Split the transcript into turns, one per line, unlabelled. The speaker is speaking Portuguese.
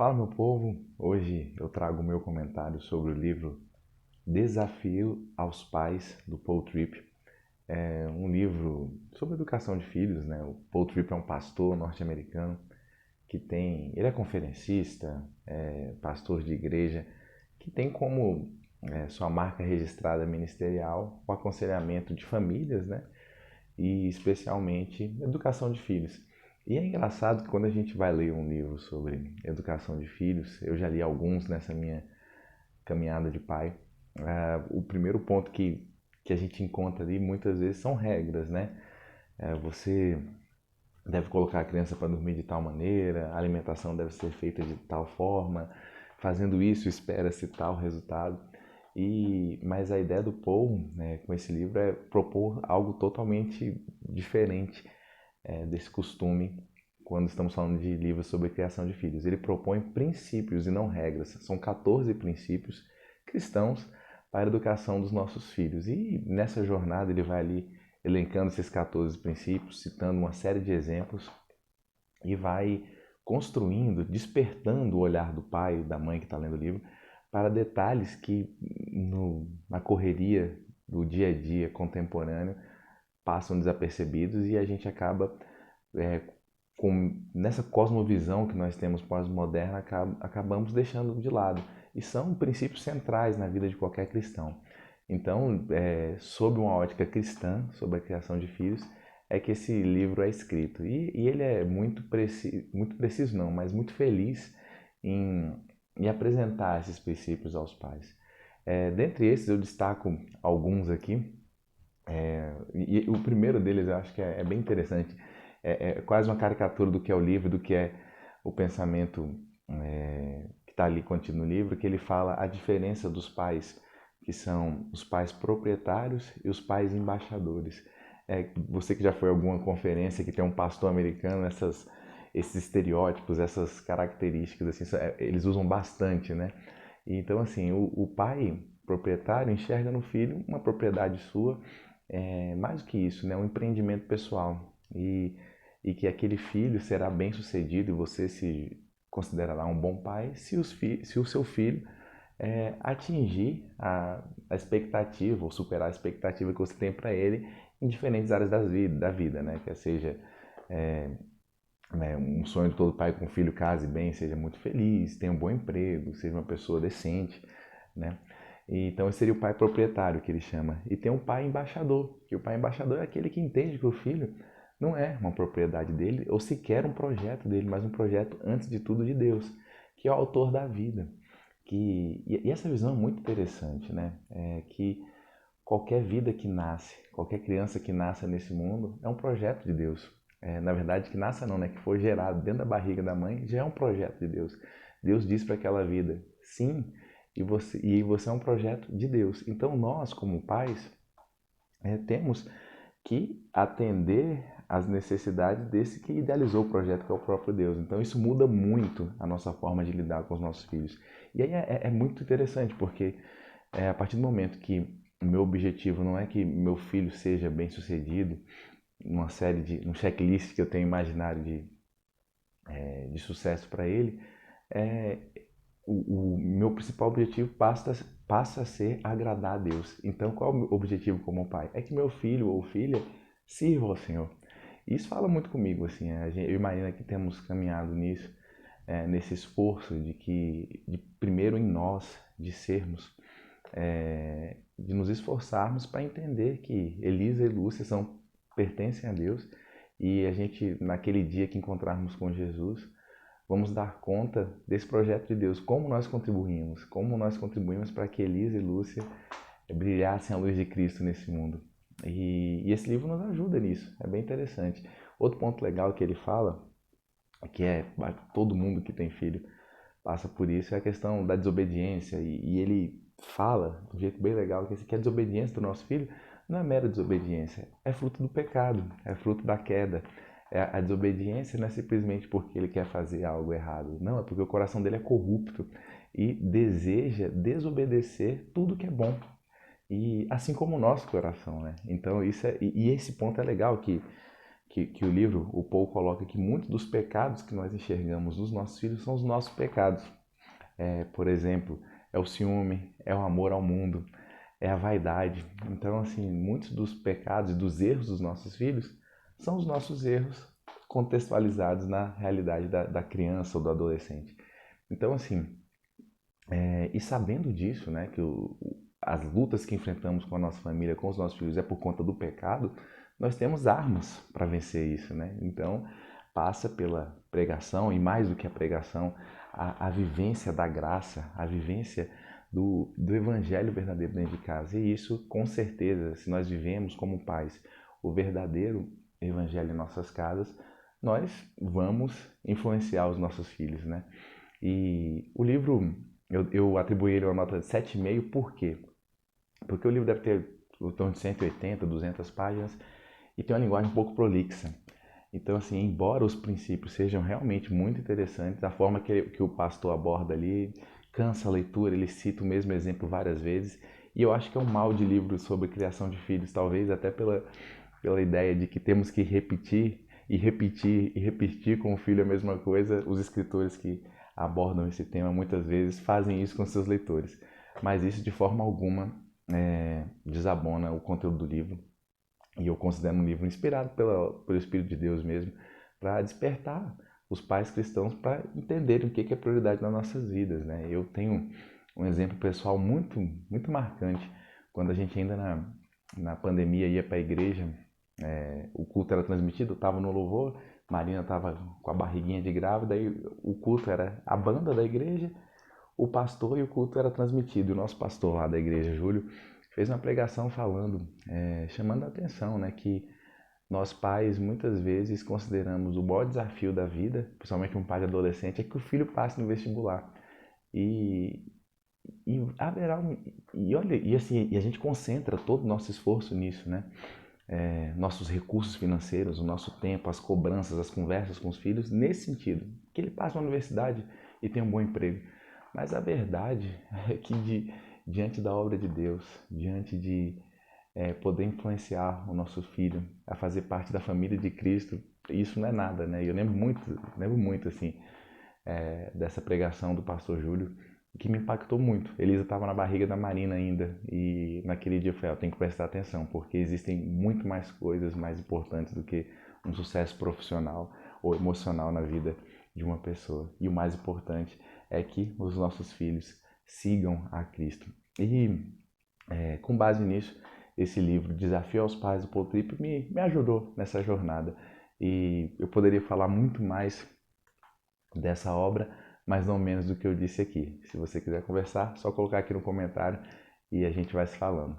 Fala, meu povo! Hoje eu trago o meu comentário sobre o livro Desafio aos Pais, do Paul Tripp. É um livro sobre educação de filhos, né? O Paul Tripp é um pastor norte-americano ele é conferencista, pastor de igreja, que tem como sua marca registrada ministerial o aconselhamento de famílias, né? E especialmente educação de filhos. E é engraçado que quando a gente vai ler um livro sobre educação de filhos, eu já li alguns nessa minha caminhada de pai, o primeiro ponto que a gente encontra ali muitas vezes são regras, né? Você deve colocar a criança para dormir de tal maneira, a alimentação deve ser feita de tal forma, fazendo isso espera-se tal resultado. Mas a ideia do Paul, né, com esse livro é propor algo totalmente diferente desse costume quando estamos falando de livros sobre criação de filhos. Ele propõe princípios e não regras. São 14 princípios cristãos para a educação dos nossos filhos. E nessa jornada ele vai ali elencando esses 14 princípios, citando uma série de exemplos e vai construindo, despertando o olhar do pai e da mãe que está lendo o livro para detalhes que na correria do dia a dia contemporâneo passam desapercebidos e a gente acaba é, nessa cosmovisão que nós temos pós-moderna, acabamos deixando de lado. E são princípios centrais na vida de qualquer cristão. Então, sob uma ótica cristã, sobre a criação de filhos, é que esse livro é escrito. E ele é muito preciso não, mas muito feliz em apresentar esses princípios aos pais. Dentre esses, eu destaco alguns aqui. E o primeiro deles eu acho que é bem interessante. É quase uma caricatura do que é o livro, do que é o pensamento que está ali contido no livro, que ele fala a diferença dos pais, que são os pais proprietários e os pais embaixadores. Você que já foi a alguma conferência que tem um pastor americano, esses estereótipos, essas características, assim, eles usam bastante, né? Então, assim, o pai proprietário enxerga no filho uma propriedade sua, mais do que isso, né? Um empreendimento pessoal. E que aquele filho será bem sucedido e você se considerará um bom pai se o seu filho atingir a expectativa ou superar a expectativa que você tem para ele em diferentes áreas da vida, né? Quer seja um sonho de todo pai com um filho case bem, seja muito feliz, tenha um bom emprego, seja uma pessoa decente, né? Então esse seria o pai proprietário que ele chama. E tem um pai embaixador, que o pai embaixador é aquele que entende que o filho não é uma propriedade dele ou sequer um projeto dele, mas um projeto antes de tudo de Deus, que é o autor da vida. E essa visão é muito interessante, né? Que qualquer vida que nasce, qualquer criança que nasce nesse mundo é um projeto de Deus. Na verdade, que nasça não, né? Que foi gerado dentro da barriga da mãe, já é um projeto de Deus. Deus diz para aquela vida, sim, e você é um projeto de Deus. Então nós, como pais, temos que atender às necessidades desse que idealizou o projeto, que é o próprio Deus. Então isso muda muito a nossa forma de lidar com os nossos filhos. E aí é muito interessante, porque a partir do momento que o meu objetivo não é que meu filho seja bem-sucedido, num checklist que eu tenho imaginário de sucesso para ele, é, o meu principal objetivo passa a ser agradar a Deus. Então, qual é o meu objetivo como pai? É que meu filho ou filha sirva ao Senhor. Isso fala muito comigo, assim, eu imagino que temos caminhado nisso, nesse esforço de primeiro em nós, de sermos, de nos esforçarmos para entender que Elisa e Lúcia pertencem a Deus e a gente, naquele dia que encontrarmos com Jesus, vamos dar conta desse projeto de Deus, como nós contribuímos para que Elisa e Lúcia brilhassem a luz de Cristo nesse mundo. E esse livro nos ajuda nisso, é bem interessante. Outro ponto legal que ele fala, que todo mundo que tem filho passa por isso, é a questão da desobediência. E ele fala de um jeito bem legal que a desobediência do nosso filho não é mera desobediência, é fruto do pecado, é fruto da queda. A desobediência não é simplesmente porque ele quer fazer algo errado, não, é porque o coração dele é corrupto e deseja desobedecer tudo que é bom. E assim como o nosso coração, né? Então esse ponto é legal que o livro, o Paul coloca que muitos dos pecados que nós enxergamos nos nossos filhos são os nossos pecados. Por exemplo, é o ciúme, é o amor ao mundo, é a vaidade. Então, assim, muitos dos pecados e dos erros dos nossos filhos são os nossos erros contextualizados na realidade da criança ou do adolescente. Então, assim, e sabendo disso, né, que as lutas que enfrentamos com a nossa família, com os nossos filhos, é por conta do pecado, nós temos armas para vencer isso, né? Então, passa pela pregação, e mais do que a pregação, a vivência da graça, a vivência do evangelho verdadeiro dentro de casa. E isso, com certeza, se nós vivemos como pais o verdadeiro evangelho em nossas casas, nós vamos influenciar os nossos filhos, né? E o livro, eu atribuí ele uma nota de 7,5, por quê? Porque o livro deve ter em torno de 180, 200 páginas e tem uma linguagem um pouco prolixa. Então, assim, embora os princípios sejam realmente muito interessantes, a forma que o pastor aborda ali cansa a leitura, ele cita o mesmo exemplo várias vezes, e eu acho que é um mal de livros sobre criação de filhos, talvez até pela ideia de que temos que repetir e repetir e repetir com o filho a mesma coisa. Os escritores que abordam esse tema muitas vezes fazem isso com seus leitores, mas isso de forma alguma desabona o conteúdo do livro. E eu considero um livro inspirado pelo Espírito de Deus mesmo, para despertar os pais cristãos para entenderem o que é prioridade nas nossas vidas, né? Eu tenho um exemplo pessoal muito, muito marcante. Quando a gente ainda na pandemia ia para a igreja, o culto era transmitido, eu estava no louvor, Marina estava com a barriguinha de grávida, e o culto era a banda da igreja, o pastor, e o culto era transmitido. E o nosso pastor lá da igreja, Júlio, fez uma pregação falando, chamando a atenção, né, que nós pais muitas vezes consideramos o maior desafio da vida, principalmente um pai de adolescente, é que o filho passe no vestibular. E, haverá e olha, e assim, e a gente concentra todo o nosso esforço nisso, né? Nossos recursos financeiros, o nosso tempo, as cobranças, as conversas com os filhos, nesse sentido, que ele passe na universidade e tenha um bom emprego. Mas a verdade é que diante da obra de Deus, diante de poder influenciar o nosso filho a fazer parte da família de Cristo, isso não é nada, né? Eu lembro muito assim, dessa pregação do pastor Júlio, que me impactou muito. Elisa estava na barriga da Marina ainda, e naquele dia eu falei, tem que prestar atenção, porque existem muito mais coisas mais importantes do que um sucesso profissional ou emocional na vida de uma pessoa. E o mais importante é que os nossos filhos sigam a Cristo. E com base nisso, esse livro, Desafio aos Pais do Paul Tripp, me ajudou nessa jornada. E eu poderia falar muito mais dessa obra, mas não menos do que eu disse aqui. Se você quiser conversar, só colocar aqui no comentário e a gente vai se falando.